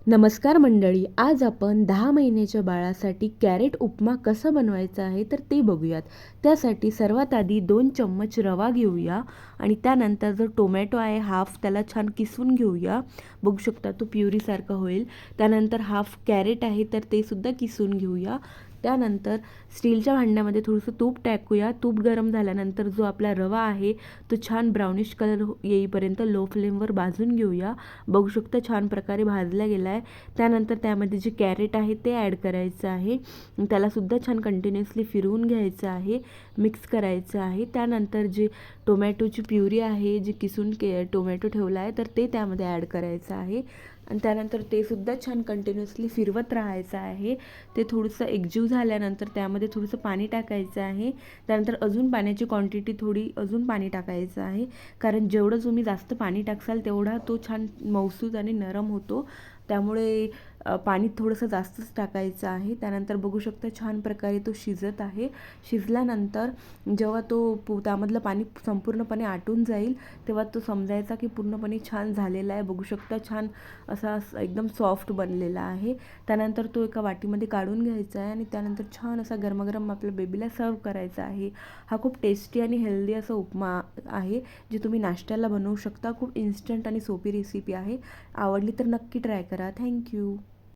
नमस्कार मंडळी, आज आपण 10 महिन्याच्या बाळासाठी कॅरेट उपमा कसा बनवायचा आहे तर ते बघूयात. त्यासाठी सर्वात आधी 2 चम्मच रवा घेऊया आणि त्यानंतर जो टोमॅटो आहे हाफ त्याला छान किसून घेऊया. बघू शकता तो प्युरीसारखा होईल. त्यानंतर हाफ कॅरेट आहे तर ते सुद्धा किसून घेऊया. त्यानंतर स्टीलच्या भांड्यामध्ये थोडंसं तूप टाकूया. तूप गरम झाल्यानंतर जो आपला रवा आहे तो छान ब्राउनिश कलर येईपर्यंत लो फ्लेमवर भाजून घेऊया. बघू शकता छान प्रकारे भाजला गेला आहे. त्यानंतर त्यामध्ये जे कॅरेट आहे ते ॲड करायचं आहे. त्यालासुद्धा छान कंटिन्युअसली फिरवून घ्यायचं आहे, मिक्स करायचं आहे. त्यानंतर जे टोमॅटोची प्युरी आहे, जी किसून टोमॅटो ठेवला आहे तर ते त्यामध्ये ॲड करायचं आहे आणि त्यानंतर ते सुद्धा छान कंटिन्युअसली फिरवत राहायचं आहे. ते थोडंसं एकजीव झाल्यानंतर त्यामध्ये थोडंसं पाणी टाकायचं आहे. त्यानंतर अजून पाण्याची क्वांटिटी थोडी अजून पाणी टाकायचं आहे, कारण जेवढं तुम्ही जास्त पाणी टाकसाल तेवढा तो छान मऊसूत आणि नरम होतो. त्यामुळे पाणी थोडंसं जास्तच टाकायचं आहे. त्यानंतर बघू शकता छान प्रकारे तो शिजत आहे. शिजल्यानंतर जेव्हा तो त्यामधलं पाणी संपूर्णपणे आटून जाईल तेव्हा तो समजायचा की पूर्णपणे छान झालेला आहे. बघू शकता छान असा एकदम सॉफ्ट बनलेला आहे. त्यानंतर तो एका वाटीमध्ये काढून घ्यायचा आहे आणि त्यानंतर छान असा गरमागरम आपल्या बेबीला सर्व करायचा आहे. हा खूप टेस्टी आणि हेल्दी असा उपमा आहे, जे तुम्ही नाश्त्याला बनवू शकता. खूप इन्स्टंट आणि सोपी रेसिपी आहे. आवडली तर नक्की ट्राय करा. थँक्यू.